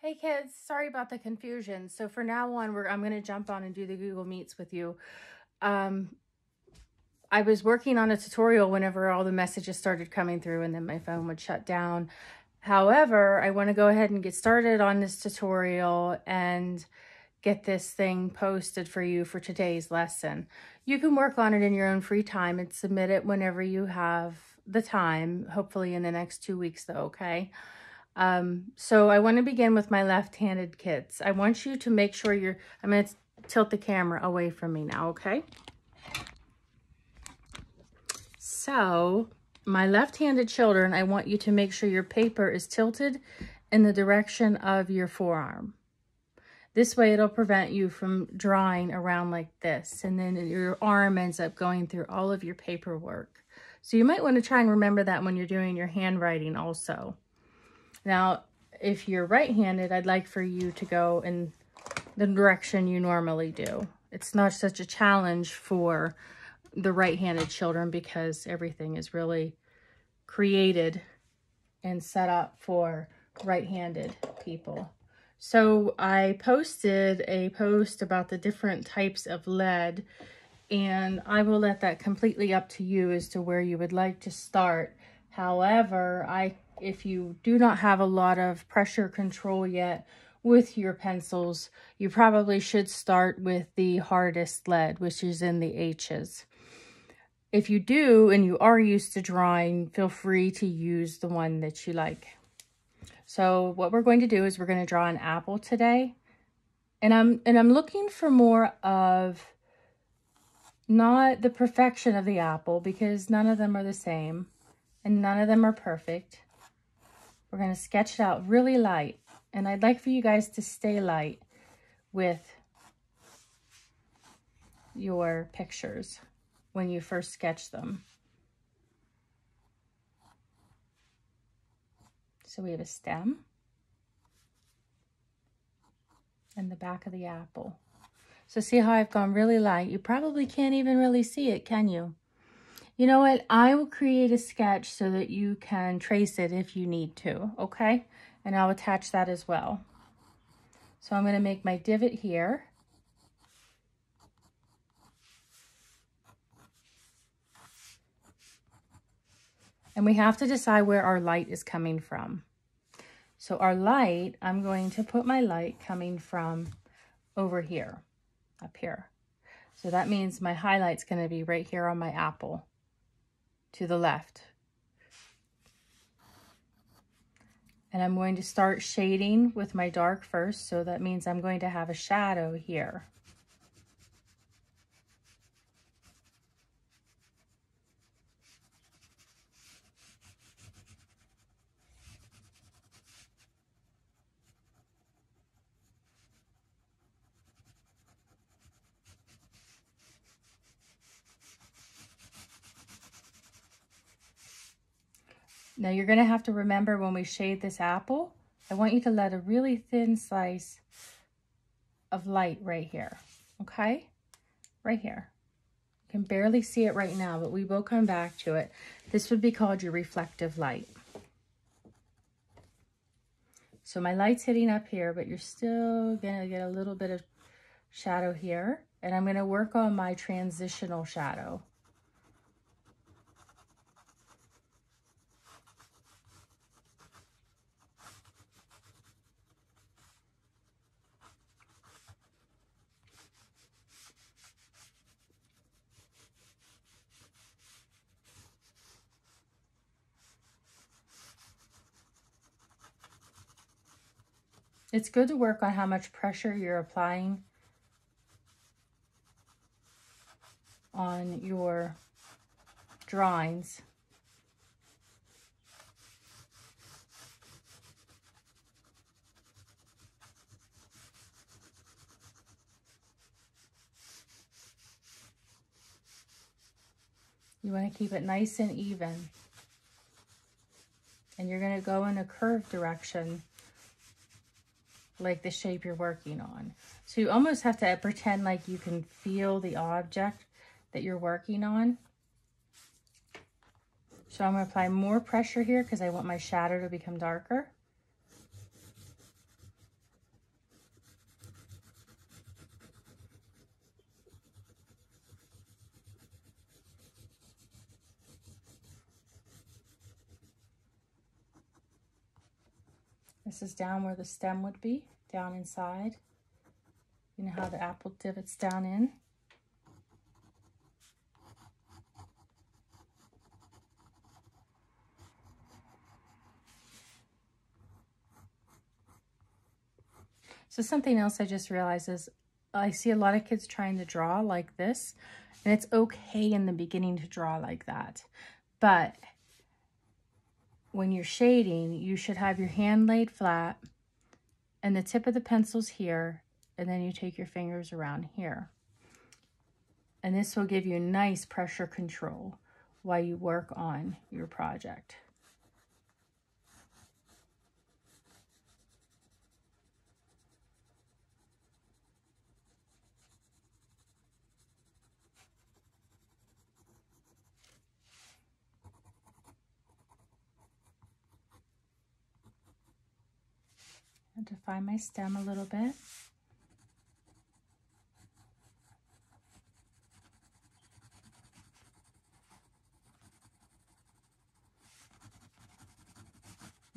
Hey kids, sorry about the confusion. So for now on, I'm going to jump on and do the Google Meets with you. I was working on a tutorial whenever all the messages started coming through and then my phone would shut down. However, I want to go ahead and get started on this tutorial and get this thing posted for you for today's lesson. You can work on it in your own free time and submit it whenever you have the time, hopefully in the next 2 weeks though, okay? So I want to begin with my left-handed kids. I want you to make sure I'm going to tilt the camera away from me now, okay? So my left-handed children, I want you to make sure your paper is tilted in the direction of your forearm. This way it'll prevent you from drawing around like this, and then your arm ends up going through all of your paperwork. So you might want to try and remember that when you're doing your handwriting also. Now, if you're right-handed, I'd like for you to go in the direction you normally do. It's not such a challenge for the right-handed children because everything is really created and set up for right-handed people. So I posted a post about the different types of lead, and I will let that completely up to you as to where you would like to start. However, if you do not have a lot of pressure control yet with your pencils, you probably should start with the hardest lead, which is in the H's. If you do and you are used to drawing, feel free to use the one that you like. So what we're going to do is we're going to draw an apple today. And I'm looking for more of not the perfection of the apple, because none of them are the same and none of them are perfect. We're going to sketch it out really light, and I'd like for you guys to stay light with your pictures when you first sketch them. So we have a stem and the back of the apple. So see how I've gone really light? You probably can't even really see it, can you? You know what? I will create a sketch so that you can trace it if you need to, okay? And I'll attach that as well. So I'm going to make my divot here. And we have to decide where our light is coming from. So our light, I'm going to put my light coming from over here, up here. So that means my highlight's going to be right here on my apple to the left. And I'm going to start shading with my dark first, so that means I'm going to have a shadow here. Now you're going to have to remember when we shade this apple, I want you to let a really thin slice of light right here, okay? Right here. You can barely see it right now, but we will come back to it. This would be called your reflective light. So my light's hitting up here, but you're still going to get a little bit of shadow here. And I'm going to work on my transitional shadow. It's good to work on how much pressure you're applying on your drawings. You want to keep it nice and even. And you're going to go in a curved direction, like the shape you're working on. So you almost have to pretend like you can feel the object that you're working on. So I'm going to apply more pressure here because I want my shadow to become darker. This is down where the stem would be, down inside. You know how the apple divots down in? So something else I just realized is I see a lot of kids trying to draw like this, and it's okay in the beginning to draw like that. But when you're shading, you should have your hand laid flat and the tip of the pencil's here, and then you take your fingers around here. And this will give you nice pressure control while you work on your project. And define my stem a little bit.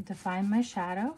Define my shadow.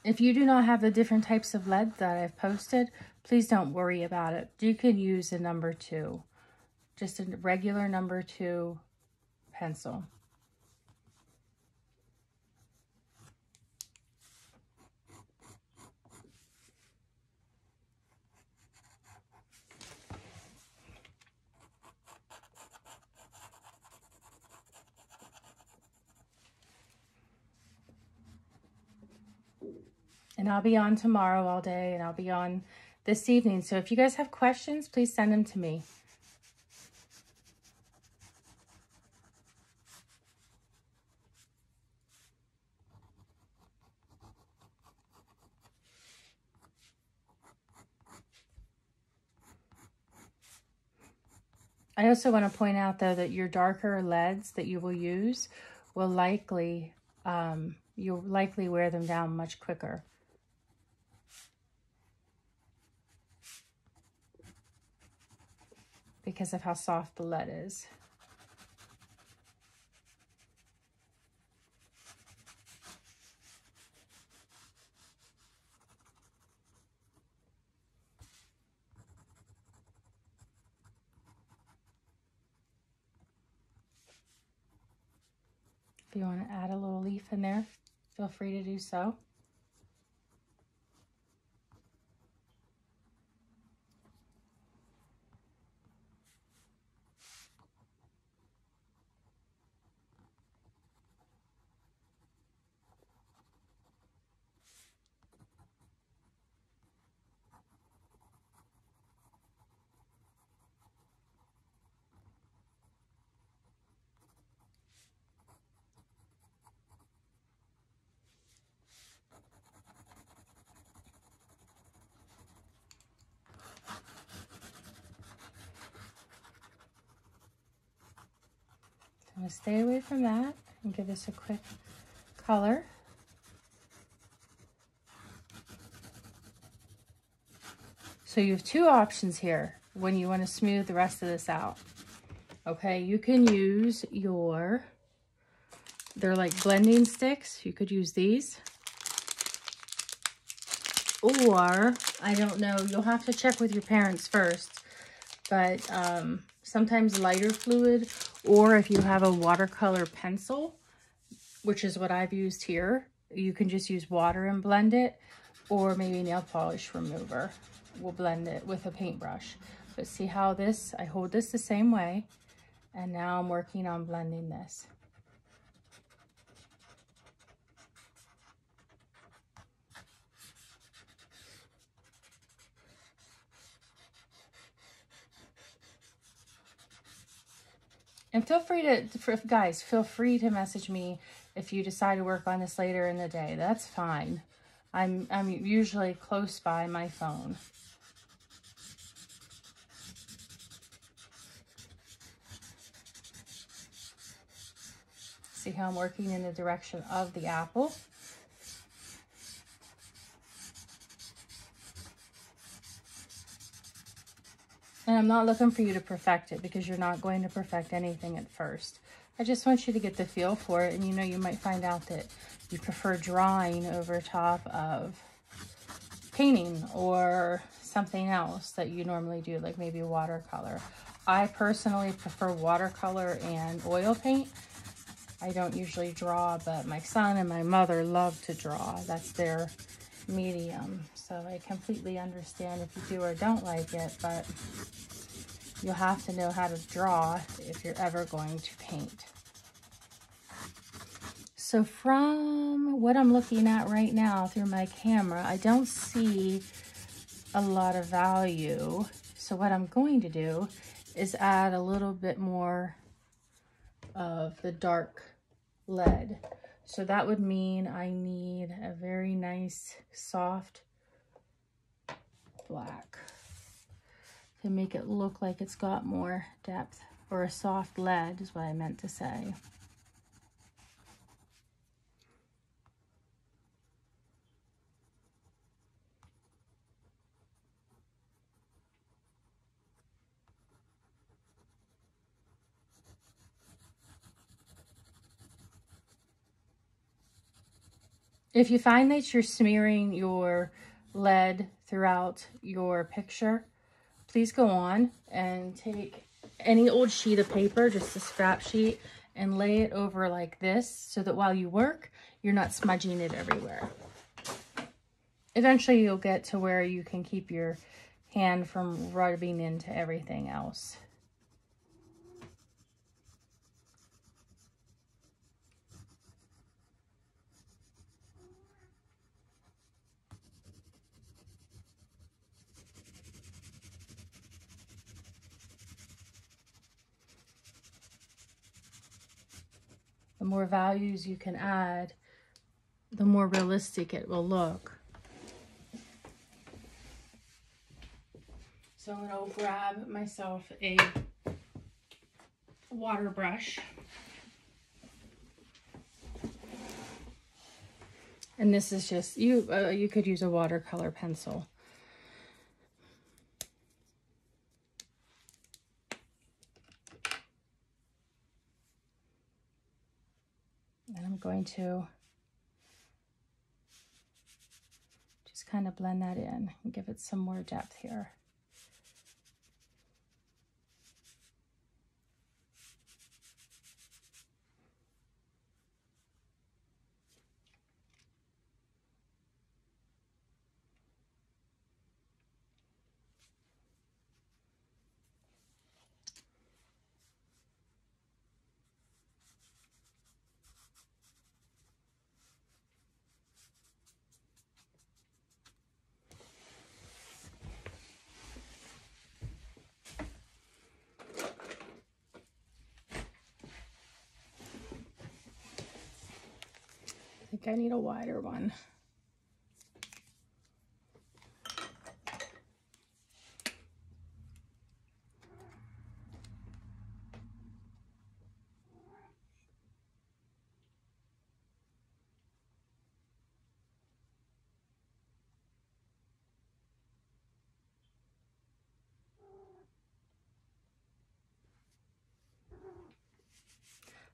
If you do not have the different types of lead that I've posted, please don't worry about it. You can use a number 2, just a regular number 2 pencil. And I'll be on tomorrow all day, and I'll be on this evening. So if you guys have questions, please send them to me. I also want to point out, though, that your darker leads that you will use will likely, you'll likely wear them down much quicker. Because of how soft the lead is. If you want to add a little leaf in there, feel free to do so. I'm going to stay away from that and give this a quick color. So you have 2 options here when you want to smooth the rest of this out. Okay, you can use they're like blending sticks. You could use these. Or, I don't know, you'll have to check with your parents first. But sometimes lighter fluid, or if you have a watercolor pencil, which is what I've used here, you can just use water and blend it, or maybe nail polish remover will blend it with a paintbrush. But see how I hold this the same way, and now I'm working on blending this. And feel free guys, feel free to message me if you decide to work on this later in the day. That's fine. I'm usually close by my phone. See how I'm working in the direction of the apple? And I'm not looking for you to perfect it, because you're not going to perfect anything at first. I just want you to get the feel for it. And you know, you might find out that you prefer drawing over top of painting or something else that you normally do, like maybe watercolor. I personally prefer watercolor and oil paint. I don't usually draw, but my son and my mother love to draw. That's their medium. So I completely understand if you do or don't like it, but you'll have to know how to draw if you're ever going to paint. So from what I'm looking at right now through my camera, I don't see a lot of value. So what I'm going to do is add a little bit more of the dark lead. So that would mean I need a very nice soft black to make it look like it's got more depth, or a soft lead is what I meant to say. If you find that you're smearing your lead throughout your picture, please go on and take any old sheet of paper, just a scrap sheet, and lay it over like this so that while you work, you're not smudging it everywhere. Eventually you'll get to where you can keep your hand from rubbing into everything else. The more values you can add, the more realistic it will look. So I'm going to grab myself a water brush. And this is just, you could use a watercolor pencil. And I'm going to just kind of blend that in and give it some more depth here. I think I need a wider one.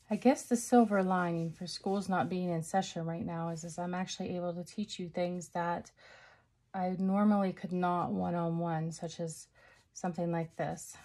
I guess the silver lining for schools not being in session right now is I'm actually able to teach you things that I normally could not one-on-one, such as something like this.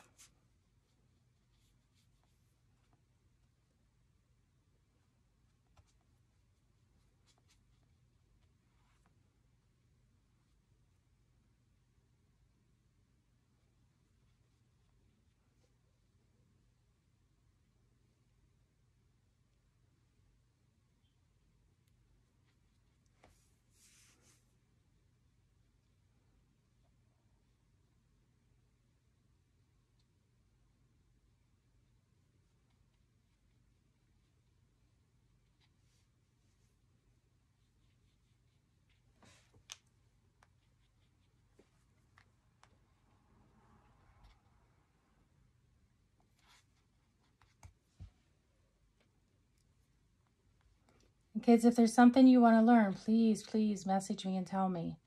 And kids, if there's something you want to learn, please, please message me and tell me.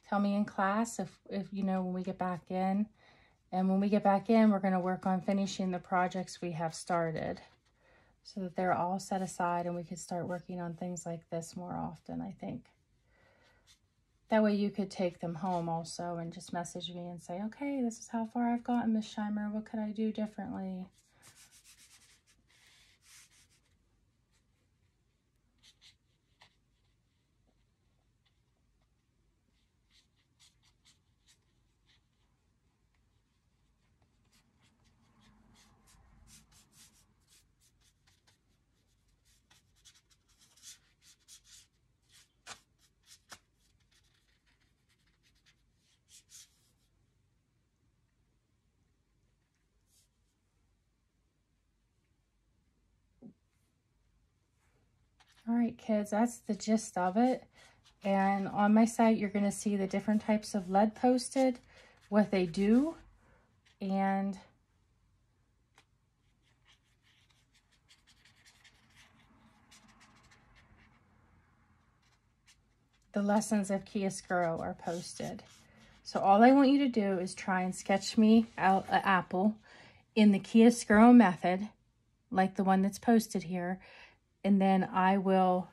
Tell me in class if you know, when we get back in, And when we get back in, we're going to work on finishing the projects we have started so that they're all set aside and we can start working on things like this more often, I think. That way you could take them home also and just message me and say, okay, this is how far I've gotten, Miss Scheimer. What could I do differently? All right, kids, that's the gist of it. And on my site, you're going to see the different types of lead posted, what they do, and the lessons of Chiaroscuro are posted. So all I want you to do is try and sketch me out an apple in the Chiaroscuro method, like the one that's posted here, and then I will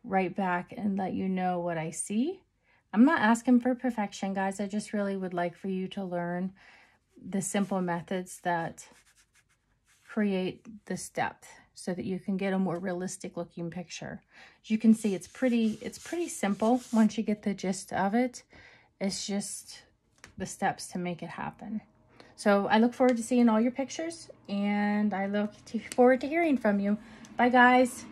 write back and let you know what I see. I'm not asking for perfection, guys. I just really would like for you to learn the simple methods that create this depth so that you can get a more realistic looking picture. As you can see, it's pretty simple once you get the gist of it. It's just the steps to make it happen. So I look forward to seeing all your pictures, and I look forward to hearing from you. Bye, guys.